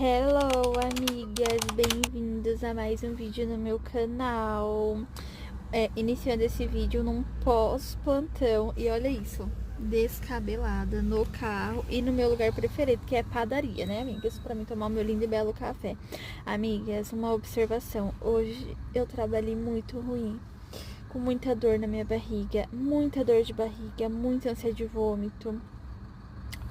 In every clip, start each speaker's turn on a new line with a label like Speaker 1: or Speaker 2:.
Speaker 1: Hello, amigas! Bem-vindos a mais um vídeo no meu canal. Iniciando esse vídeo num pós-plantão. E olha isso, descabelada no carro e no meu lugar preferido, que é padaria, né, amigas? Pra mim tomar o meu lindo e belo café. Amigas, uma observação. Hoje eu trabalhei muito ruim, com muita dor na minha barriga, muita dor de barriga, muita ânsia de vômito.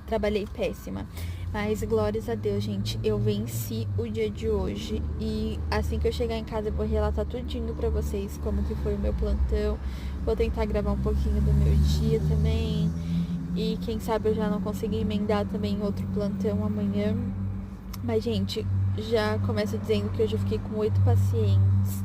Speaker 1: Trabalhei péssima. Mas glórias a Deus, gente, eu venci o dia de hoje. E assim que eu chegar em casa eu vou relatar tudinho pra vocês como que foi o meu plantão. Vou tentar gravar um pouquinho do meu dia também. E quem sabe eu já não consigo emendar também outro plantão amanhã. Mas, gente, já começo dizendo que hoje eu fiquei com 8 pacientes.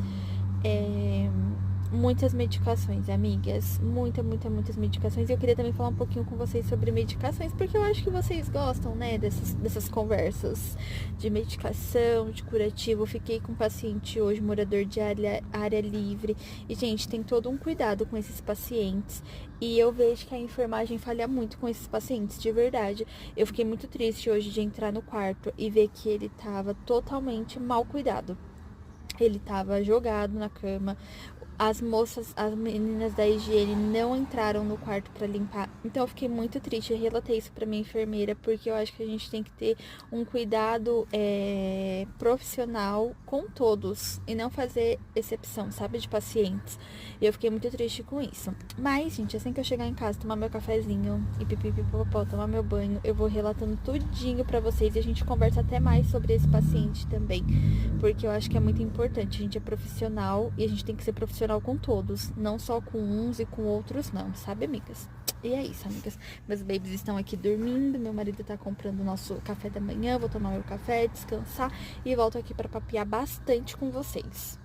Speaker 1: Muitas medicações, amigas. Muitas medicações. E eu queria também falar um pouquinho com vocês sobre medicações, porque eu acho que vocês gostam, né, dessas conversas de medicação, de curativo. Eu fiquei com um paciente hoje, morador de área livre. E, gente, tem todo um cuidado com esses pacientes. E eu vejo que a enfermagem falha muito com esses pacientes, de verdade. Eu fiquei muito triste hoje de entrar no quarto e ver que ele tava totalmente mal cuidado. Ele tava jogado na cama. As meninas da higiene não entraram no quarto pra limpar. Então eu fiquei muito triste. Eu relatei isso pra minha enfermeira, porque eu acho que a gente tem que ter um cuidado profissional com todos e não fazer exceção, sabe, de pacientes. E eu fiquei muito triste com isso. Mas, gente, assim que eu chegar em casa, tomar meu cafezinho e pipipipopopó, tomar meu banho, eu vou relatando tudinho pra vocês e a gente conversa até mais sobre esse paciente também, porque eu acho que é muito importante. A gente é profissional e a gente tem que ser profissional com todos, não só com uns e com outros não, sabe, amigas? E é isso, amigas. Meus babies estão aqui dormindo, meu marido tá comprando o nosso café da manhã, vou tomar meu café, descansar e volto aqui pra papear bastante com vocês.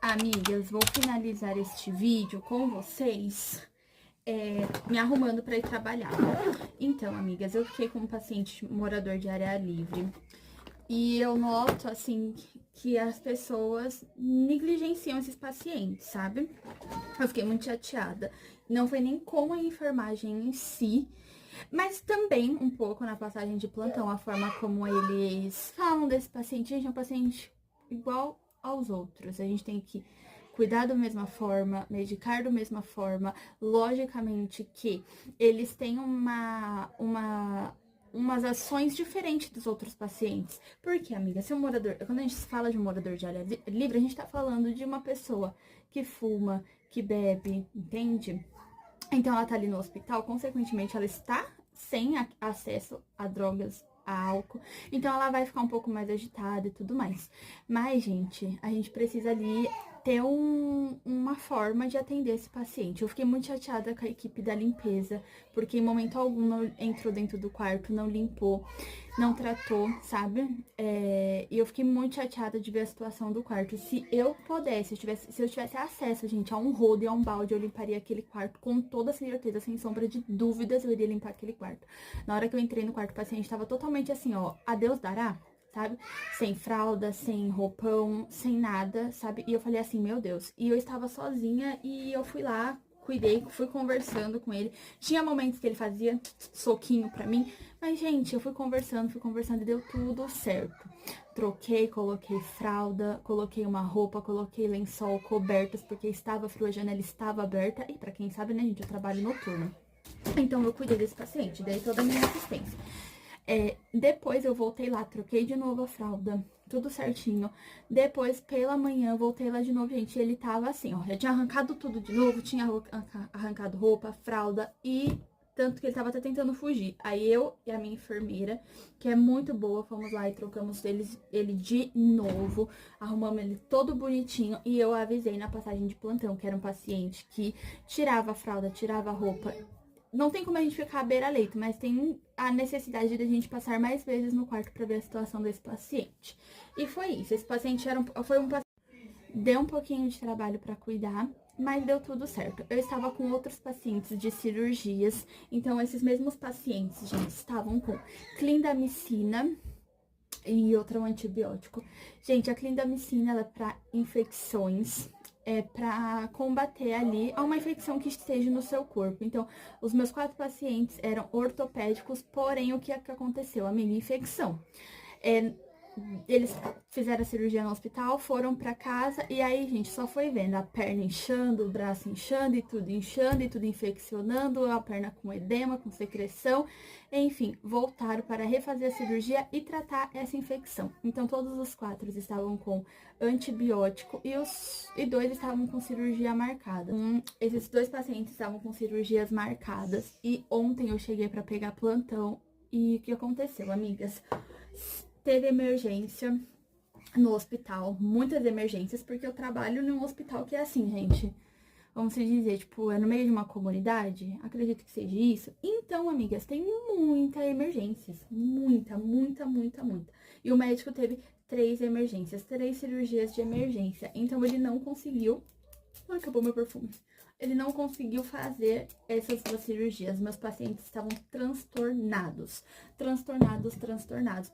Speaker 1: Amigas, vou finalizar este vídeo com vocês me arrumando para ir trabalhar. Então, amigas, eu fiquei com um paciente morador de área livre e eu noto, assim, que as pessoas negligenciam esses pacientes, sabe? Eu fiquei muito chateada. Não foi nem com a enfermagem em si, mas também um pouco na passagem de plantão, a forma como eles falam desse paciente. Gente, é um paciente igual aos outros. A gente tem que cuidar da mesma forma, medicar da mesma forma. Logicamente que eles têm umas ações diferentes dos outros pacientes. Porque, amiga, se um morador... Quando a gente fala de um morador de área livre, a gente tá falando de uma pessoa que fuma, que bebe, entende? Então, ela tá ali no hospital, consequentemente, ela está sem acesso a drogas, a álcool. Então, ela vai ficar um pouco mais agitada e tudo mais. Mas, gente, a gente precisa ali ter uma forma de atender esse paciente. Eu fiquei muito chateada com a equipe da limpeza, porque em momento algum não entrou dentro do quarto, não limpou, não tratou, sabe? E eu fiquei muito chateada de ver a situação do quarto. Se eu pudesse, se eu tivesse acesso, gente, a um rodo e a um balde, eu limparia aquele quarto com toda certeza, sem sombra de dúvidas, eu iria limpar aquele quarto. Na hora que eu entrei no quarto, o paciente tava totalmente assim, ó, a Deus dará, sabe? Sem fralda, sem roupão, sem nada, sabe? E eu falei assim, meu Deus. E eu estava sozinha e eu fui lá, cuidei, fui conversando com ele. Tinha momentos que ele fazia soquinho pra mim, mas, gente, eu fui conversando e deu tudo certo. Troquei, coloquei fralda, coloquei uma roupa, coloquei lençol, cobertas, porque estava frio, a janela estava aberta. E pra quem sabe, né, gente, eu trabalho noturno. Então, eu cuidei desse paciente, dei toda a minha assistência. Depois eu voltei lá, troquei de novo a fralda, tudo certinho. Depois, pela manhã, voltei lá de novo, gente, ele tava assim, ó, já tinha arrancado tudo de novo, tinha arrancado roupa, fralda e tanto que ele tava até tentando fugir. Aí eu e a minha enfermeira, que é muito boa, fomos lá e trocamos ele de novo, arrumamos ele todo bonitinho e eu avisei na passagem de plantão, que era um paciente que tirava a fralda, tirava a roupa. Não tem como a gente ficar à beira-leito, mas tem a necessidade de a gente passar mais vezes no quarto para ver a situação desse paciente. E foi isso. Esse paciente foi um paciente Deu um pouquinho de trabalho pra cuidar, mas deu tudo certo. Eu estava com outros pacientes de cirurgias, então esses mesmos pacientes, gente, estavam com clindamicina e outro antibiótico. Gente, a clindamicina, ela é pra infecções, é pra combater ali uma infecção que esteja no seu corpo. Então, os meus 4 pacientes eram ortopédicos, porém, o que é que aconteceu? A minha infecção. Eles fizeram a cirurgia no hospital, foram pra casa e aí, gente, só foi vendo a perna inchando, o braço inchando e tudo infeccionando, a perna com edema, com secreção, enfim, voltaram para refazer a cirurgia e tratar essa infecção. Então, todos os 4 estavam com antibiótico e 2 estavam com cirurgia marcada. Esses 2 pacientes estavam com cirurgias marcadas e ontem eu cheguei para pegar plantão e o que aconteceu, amigas? Teve emergência no hospital, muitas emergências, porque eu trabalho num hospital que é assim, gente, vamos dizer, tipo, é no meio de uma comunidade, acredito que seja isso. Então, amigas, tem muita emergências, muita. E o médico teve 3 emergências, 3 cirurgias de emergência, então ele não conseguiu... Ai, acabou meu perfume. Ele não conseguiu fazer essas 2 cirurgias. Meus pacientes estavam transtornados,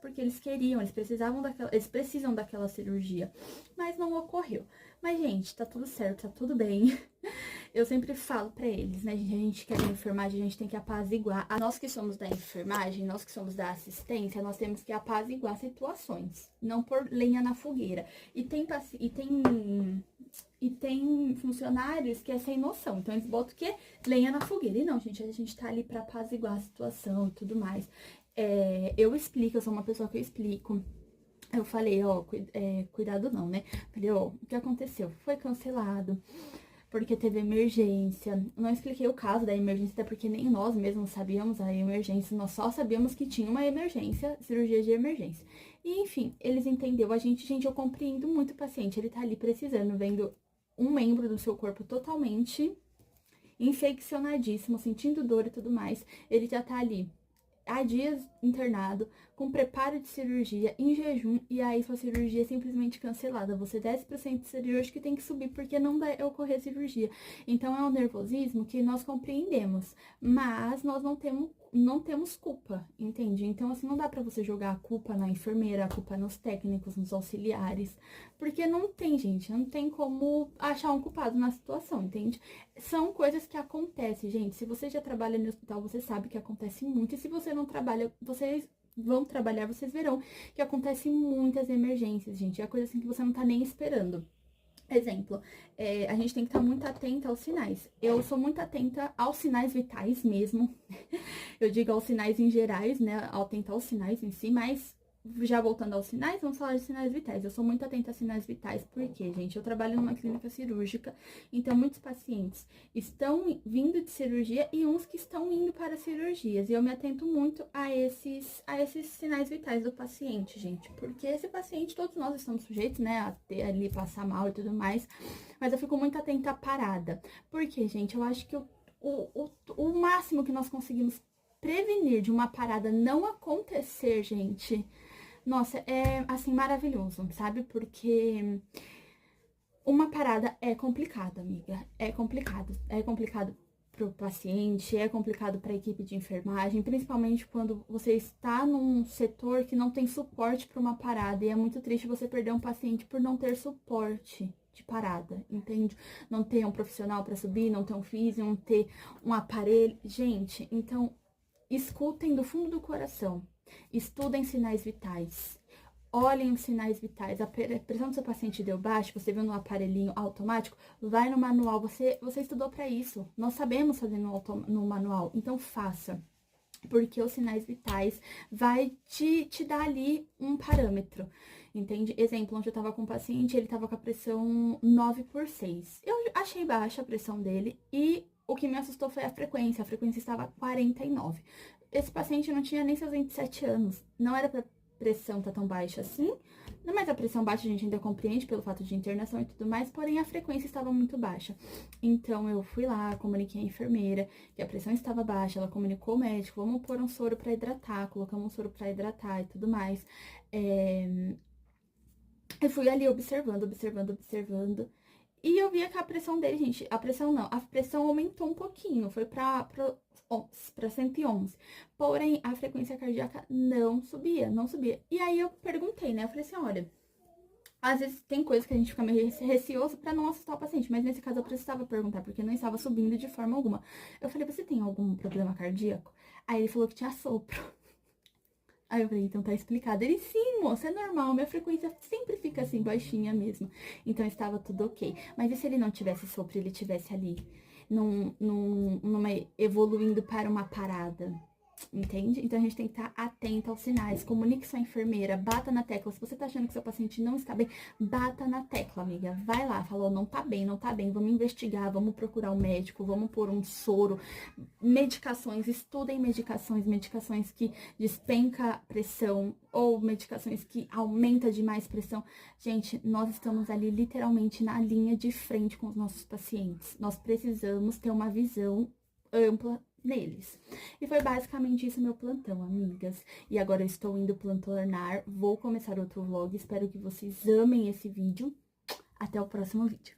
Speaker 1: porque eles queriam, eles precisam daquela cirurgia, mas não ocorreu. Mas, gente, tá tudo certo, tá tudo bem. Eu sempre falo pra eles, né, gente, a gente que é da enfermagem, a gente tem que apaziguar. Nós que somos da enfermagem, nós que somos da assistência, nós temos que apaziguar situações, não pôr lenha na fogueira. E tem funcionários que é sem noção, então eles botam o quê? Lenha na fogueira. E não, gente, a gente tá ali pra apaziguar a situação e tudo mais. Eu explico, eu sou uma pessoa que eu explico. Eu falei, ó, cuidado não, né? Falei, ó, o que aconteceu? Foi cancelado, porque teve emergência. Não expliquei o caso da emergência, até porque nem nós mesmos sabíamos a emergência. Nós só sabíamos que tinha uma emergência, cirurgia de emergência. E, enfim, eles entenderam a gente. Gente, eu compreendo muito o paciente. Ele tá ali precisando, vendo um membro do seu corpo totalmente infeccionadíssimo, sentindo dor e tudo mais. Ele já tá ali há dias internado, com preparo de cirurgia, em jejum, e aí sua cirurgia é simplesmente cancelada. Você desce pro centro de cirurgia que tem que subir, porque não vai ocorrer cirurgia. Então, é um nervosismo que nós compreendemos, mas nós não temos culpa, entende? Então, assim, não dá pra você jogar a culpa na enfermeira, a culpa nos técnicos, nos auxiliares, porque não tem, gente, não tem como achar um culpado na situação, entende? São coisas que acontecem, gente. Se você já trabalha no hospital, você sabe que acontece muito. E se você não trabalha, vocês vão trabalhar, vocês verão que acontecem muitas emergências, gente. É coisa assim que você não tá nem esperando. Exemplo, a gente tem que estar muito atenta aos sinais. Eu sou muito atenta aos sinais vitais mesmo. Eu digo aos sinais em gerais, né? Atenta aos sinais em si, mas... Já voltando aos sinais, vamos falar de sinais vitais. Eu sou muito atenta a sinais vitais, porque, gente, eu trabalho numa clínica cirúrgica, então muitos pacientes estão vindo de cirurgia e uns que estão indo para cirurgias. E eu me atento muito a esses sinais vitais do paciente, gente. Porque esse paciente, todos nós estamos sujeitos, né, a ter ali, passar mal e tudo mais. Mas eu fico muito atenta à parada. Porque, gente, eu acho que o máximo que nós conseguimos prevenir de uma parada não acontecer, gente... Nossa, é, assim, maravilhoso, sabe? Porque uma parada é complicada, amiga. É complicado. É complicado pro paciente, é complicado pra equipe de enfermagem, principalmente quando você está num setor que não tem suporte para uma parada. E é muito triste você perder um paciente por não ter suporte de parada, entende? Não ter um profissional para subir, não ter um físio, não ter um aparelho. Gente, então, escutem do fundo do coração. Estudem sinais vitais. Olhem os sinais vitais. A pressão do seu paciente deu baixo, você viu no aparelhinho automático, vai no manual. Você estudou para isso. Nós sabemos fazer no manual, então faça. Porque os sinais vitais vai te dar ali um parâmetro, entende? Exemplo, onde eu tava com um paciente, ele tava com a pressão 9/6. Eu achei baixa a pressão dele e o que me assustou foi a frequência. A frequência estava 49. Esse paciente não tinha nem seus 27 anos. Não era pra pressão tá tão baixa assim. Mas a pressão baixa a gente ainda compreende pelo fato de internação e tudo mais, porém a frequência estava muito baixa. Então eu fui lá, comuniquei à enfermeira que a pressão estava baixa, ela comunicou ao médico, vamos pôr um soro pra hidratar, colocamos um soro pra hidratar e tudo mais. Eu fui ali observando, observando, observando. E eu via que a pressão dele, gente, a pressão não, a pressão aumentou um pouquinho, foi pra 111. Porém, a frequência cardíaca não subia, não subia. E aí eu perguntei, né? Eu falei assim, olha, às vezes tem coisas que a gente fica meio receoso pra não assustar o paciente, mas nesse caso eu precisava perguntar, porque não estava subindo de forma alguma. Eu falei, você tem algum problema cardíaco? Aí ele falou que tinha sopro. Aí eu falei, então tá explicado. Ele, sim, moça, é normal, minha frequência sempre fica assim, baixinha mesmo. Então estava tudo ok. Mas e se ele não tivesse sopro, ele tivesse ali, numa evoluindo para uma parada? Entende? Então a gente tem que estar atento aos sinais. Comunique sua enfermeira, bata na tecla. Se você tá achando que seu paciente não está bem, bata na tecla, amiga. Vai lá, falou, não tá bem, não tá bem. Vamos investigar, vamos procurar um médico, vamos pôr um soro. Medicações, estudem medicações, medicações que despenca a pressão ou medicações que aumenta demais pressão. Gente, nós estamos ali literalmente na linha de frente com os nossos pacientes. Nós precisamos ter uma visão ampla neles. E foi basicamente isso meu plantão, amigas. E agora eu estou indo plantonar, vou começar outro vlog, espero que vocês amem esse vídeo. Até o próximo vídeo.